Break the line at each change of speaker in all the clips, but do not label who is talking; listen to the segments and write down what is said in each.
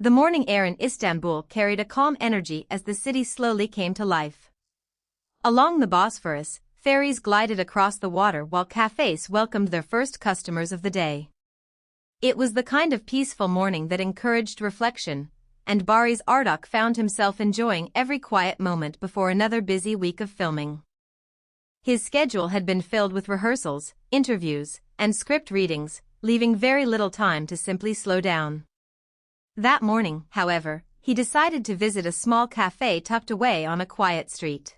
The morning air in Istanbul carried a calm energy as the city slowly came to life. Along the Bosphorus, ferries glided across the water while cafes welcomed their first customers of the day. It was the kind of peaceful morning that encouraged reflection, and Barış Arduç found himself enjoying every quiet moment before another busy week of filming. His schedule had been filled with rehearsals, interviews, and script readings, leaving very little time to simply slow down. That morning, however, he decided to visit a small cafe tucked away on a quiet street.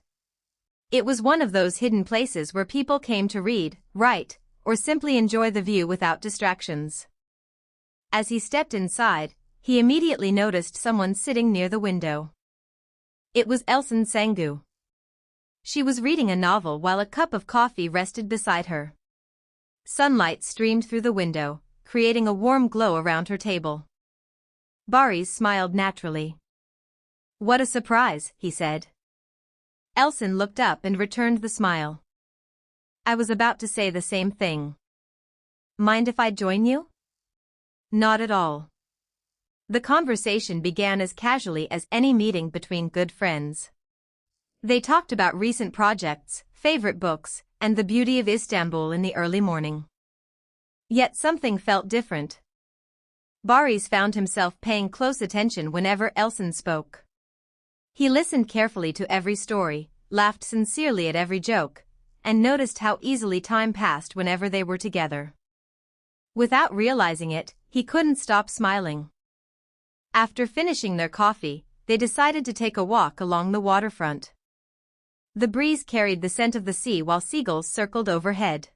It was one of those hidden places where people came to read, write, or simply enjoy the view without distractions. As he stepped inside, he immediately noticed someone sitting near the window. It was Elçin Sangu. She was reading a novel while a cup of coffee rested beside her. Sunlight streamed through the window, creating a warm glow around her table. Barış smiled naturally. "What a surprise," he said. Elçin looked up and returned the smile. "I was about to say the same thing. Mind if I join you?" "Not at all." The conversation began as casually as any meeting between good friends. They talked about recent projects, favorite books, and the beauty of Istanbul in the early morning. Yet something felt different. Barış found himself paying close attention whenever Elçin spoke. He listened carefully to every story, laughed sincerely at every joke, and noticed how easily time passed whenever they were together. Without realizing it, he couldn't stop smiling. After finishing their coffee, they decided to take a walk along the waterfront. The breeze carried the scent of the sea while seagulls circled overhead.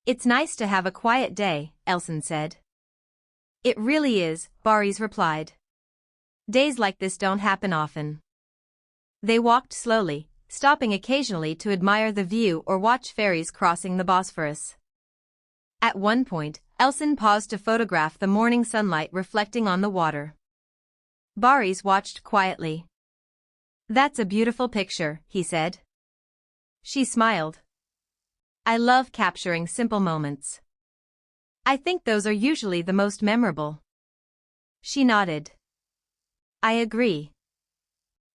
"It's nice to have a quiet day," Elçin said. "It really is," Barış replied. "Days like this don't happen often." They walked slowly, stopping occasionally to admire the view or watch ferries crossing the Bosphorus. At one point, Elçin paused to photograph the morning sunlight reflecting on the water. Barış watched quietly. "That's a beautiful picture," he said. She smiled. "I love capturing simple moments. I think those are usually the most memorable." She nodded. "I agree."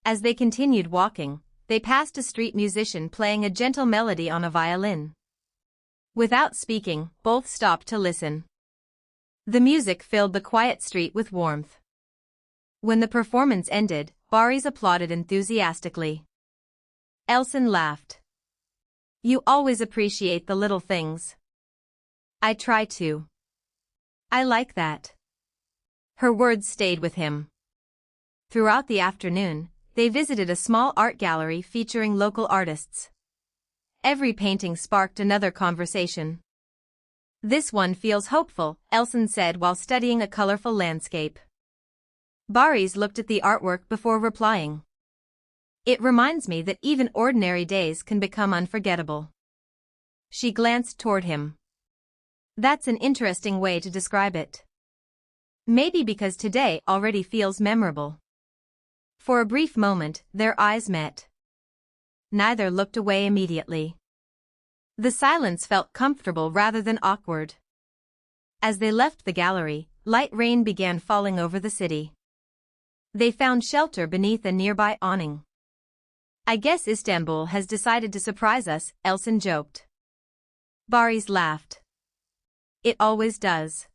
As they continued walking, they passed a street musician playing a gentle melody on a violin. Without speaking, both stopped to listen. The music filled the quiet street with warmth. When the performance ended, Barış applauded enthusiastically. Elçin laughed. "You always appreciate the little things." "I try to." "I like that." Her words stayed with him. Throughout the afternoon, they visited a small art gallery featuring local artists. Every painting sparked another conversation. "This one feels hopeful," Elçin said while studying a colorful landscape. Barış looked at the artwork before replying. "It reminds me that even ordinary days can become unforgettable." She glanced toward him. "That's an interesting way to describe it." "Maybe because today already feels memorable." For a brief moment, their eyes met. Neither looked away immediately. The silence felt comfortable rather than awkward. As they left the gallery, light rain began falling over the city. They found shelter beneath a nearby awning. "I guess Istanbul has decided to surprise us," Elçin joked. Barış laughed. "It always does."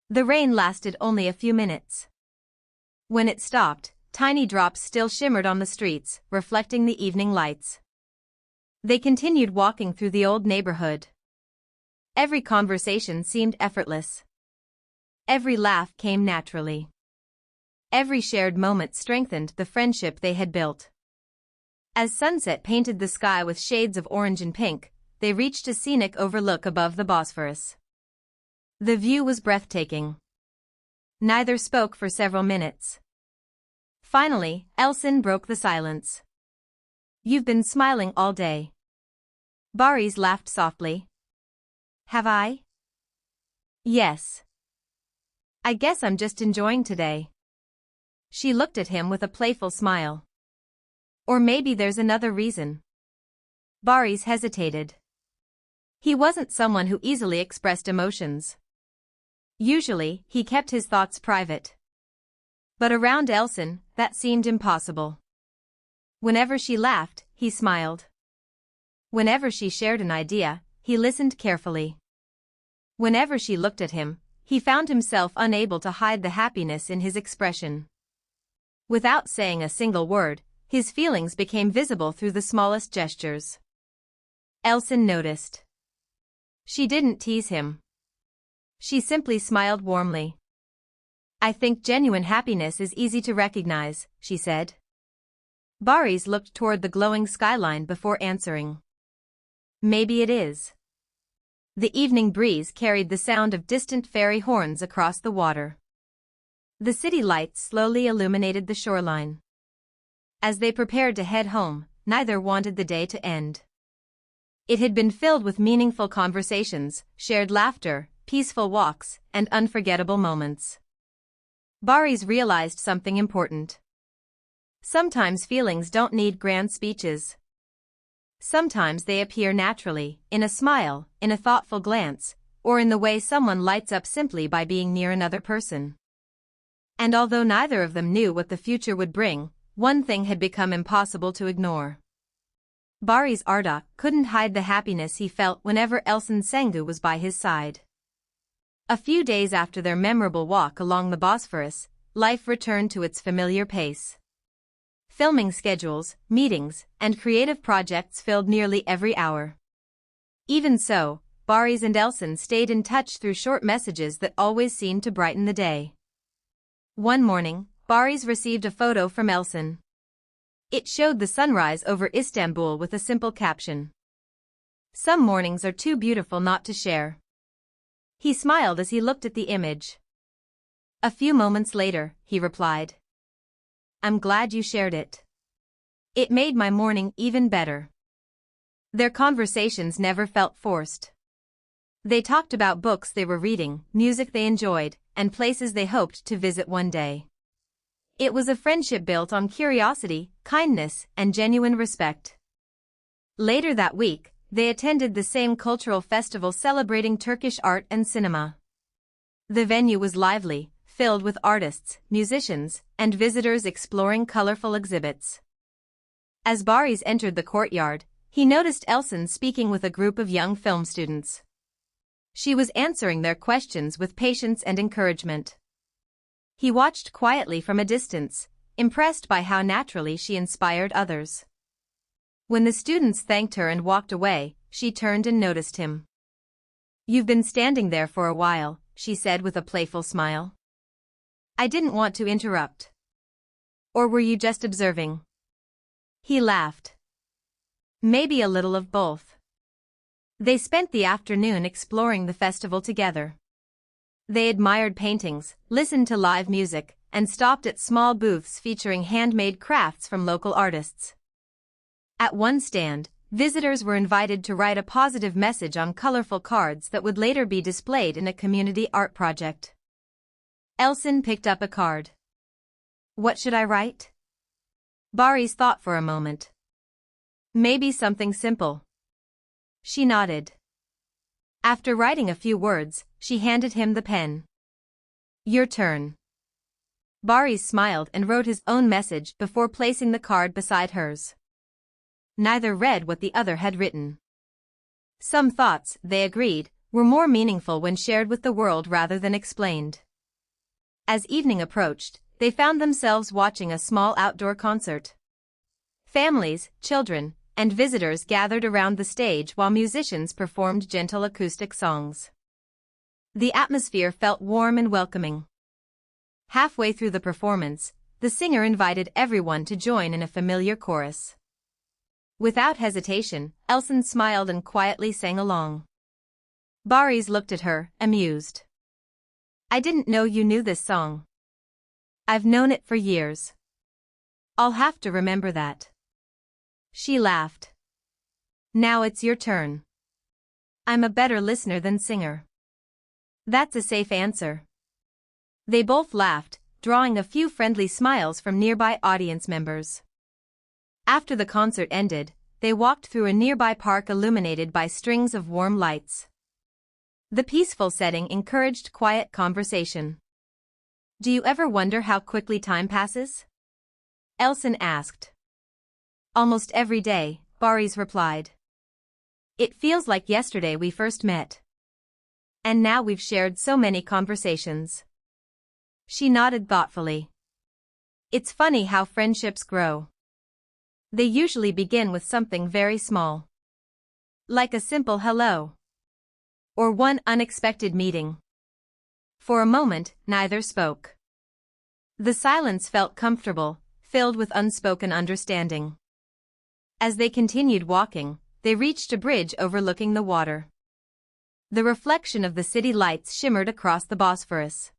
The rain lasted only a few minutes. When it stopped, tiny drops still shimmered on the streets, reflecting the evening lights. They continued walking through the old neighborhood. Every conversation seemed effortless. Every laugh came naturally. Every shared moment strengthened the friendship they had built. As sunset painted the sky with shades of orange and pink, they reached a scenic overlook above the Bosphorus. The view was breathtaking. Neither spoke for several minutes. Finally, Elçin broke the silence. "You've been smiling all day." Barış laughed softly. "Have I?" "Yes. I guess I'm just enjoying today." She looked at him with a playful smile. "Or maybe there's another reason." Barış hesitated. He wasn't someone who easily expressed emotions. Usually, he kept his thoughts private. But around Elçin, that seemed impossible. Whenever she laughed, he smiled. Whenever she shared an idea, he listened carefully. Whenever she looked at him, he found himself unable to hide the happiness in his expression. Without saying a single word, his feelings became visible through the smallest gestures. Elçin noticed. She didn't tease him. She simply smiled warmly. "I think genuine happiness is easy to recognize," she said. Barış looked toward the glowing skyline before answering. "Maybe it is." The evening breeze carried the sound of distant ferry horns across the water. The city lights slowly illuminated the shoreline. As they prepared to head home, neither wanted the day to end. It had been filled with meaningful conversations, shared laughter, peaceful walks, and unforgettable moments. Barış realized something important. Sometimes feelings don't need grand speeches. Sometimes they appear naturally, in a smile, in a thoughtful glance, or in the way someone lights up simply by being near another person. And although neither of them knew what the future would bring, one thing had become impossible to ignore. Barış Arduç couldn't hide the happiness he felt whenever Elçin Sangu was by his side. A few days after their memorable walk along the Bosphorus, life returned to its familiar pace. Filming schedules, meetings, and creative projects filled nearly every hour. Even so, Barış and Elçin stayed in touch through short messages that always seemed to brighten the day. One morning, Barış received a photo from Elçin. It showed the sunrise over Istanbul with a simple caption. "Some mornings are too beautiful not to share." He smiled as he looked at the image. A few moments later, he replied, "I'm glad you shared it. It made my morning even better." Their conversations never felt forced. They talked about books they were reading, music they enjoyed, and places they hoped to visit one day. It was a friendship built on curiosity, kindness, and genuine respect. Later that week, they attended the same cultural festival celebrating Turkish art and cinema. The venue was lively, filled with artists, musicians, and visitors exploring colorful exhibits. As Barış entered the courtyard, he noticed Elçin speaking with a group of young film students. She was answering their questions with patience and encouragement. He watched quietly from a distance, impressed by how naturally she inspired others. When the students thanked her and walked away, she turned and noticed him. "You've been standing there for a while," she said with a playful smile. "I didn't want to interrupt. Or were you just observing?" He laughed. "Maybe a little of both." They spent the afternoon exploring the festival together. They admired paintings, listened to live music, and stopped at small booths featuring handmade crafts from local artists. At one stand, visitors were invited to write a positive message on colorful cards that would later be displayed in a community art project. Elçin picked up a card. "What should I write?" Barış thought for a moment. "Maybe something simple." She nodded. After writing a few words, she handed him the pen. "Your turn." Barış smiled and wrote his own message before placing the card beside hers. Neither read what the other had written. Some thoughts, they agreed, were more meaningful when shared with the world rather than explained. As evening approached, they found themselves watching a small outdoor concert. Families, children, and visitors gathered around the stage while musicians performed gentle acoustic songs. The atmosphere felt warm and welcoming. Halfway through the performance, the singer invited everyone to join in a familiar chorus. Without hesitation, Elçin smiled and quietly sang along. Barış looked at her, amused. "I didn't know you knew this song." "I've known it for years. I'll have to remember that." She laughed. "Now it's your turn." "I'm a better listener than singer." "That's a safe answer." They both laughed, drawing a few friendly smiles from nearby audience members. After the concert ended, they walked through a nearby park illuminated by strings of warm lights. The peaceful setting encouraged quiet conversation. Do you ever wonder how quickly time passes? Elçin asked. Almost every day, Barış replied. It feels like yesterday we first met. And now we've shared so many conversations. She nodded thoughtfully. It's funny how friendships grow. They usually begin with something very small. Like a simple hello. Or one unexpected meeting. For a moment, neither spoke. The silence felt comfortable, filled with unspoken understanding. As they continued walking, they reached a bridge overlooking the water. The reflection of the city lights shimmered across the Bosphorus.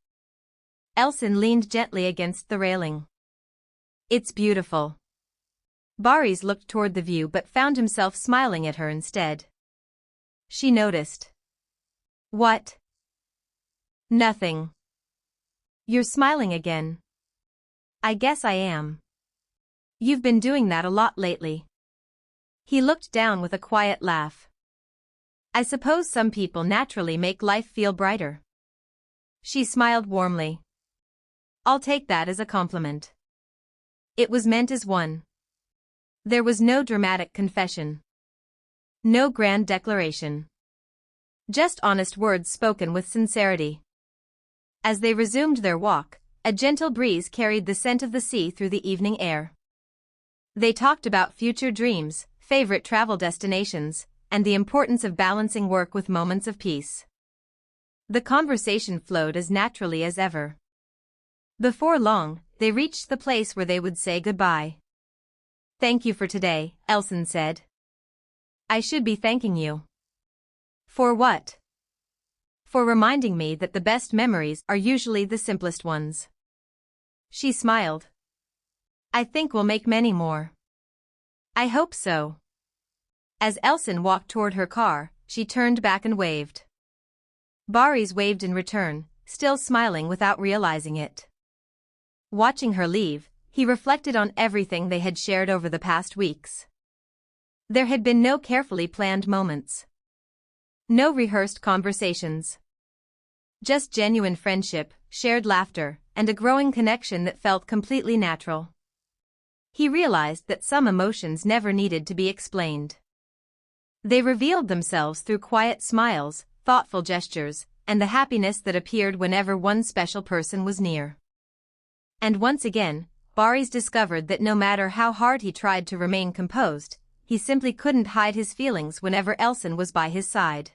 Elçin leaned gently against the railing. It's beautiful. Barış looked toward the view but found himself smiling at her instead. She noticed. What? Nothing. You're smiling again. I guess I am. You've been doing that a lot lately. He looked down with a quiet laugh. I suppose some people naturally make life feel brighter. She smiled warmly. I'll take that as a compliment. It was meant as one. There was no dramatic confession. No grand declaration. Just honest words spoken with sincerity. As they resumed their walk, a gentle breeze carried the scent of the sea through the evening air. They talked about future dreams, favorite travel destinations, and the importance of balancing work with moments of peace. The conversation flowed as naturally as ever. Before long, they reached the place where they would say goodbye. Thank you for today, Elçin said. I should be thanking you. For what? For reminding me that the best memories are usually the simplest ones. She smiled. I think we'll make many more. I hope so. As Elçin walked toward her car, she turned back and waved. Barış waved in return, still smiling without realizing it. Watching her leave, he reflected on everything they had shared over the past weeks. There had been no carefully planned moments. No rehearsed conversations. Just genuine friendship, shared laughter, and a growing connection that felt completely natural. He realized that some emotions never needed to be explained. They revealed themselves through quiet smiles, thoughtful gestures, and the happiness that appeared whenever one special person was near. And once again, Barış discovered that no matter how hard he tried to remain composed, he simply couldn't hide his feelings whenever Elçin was by his side.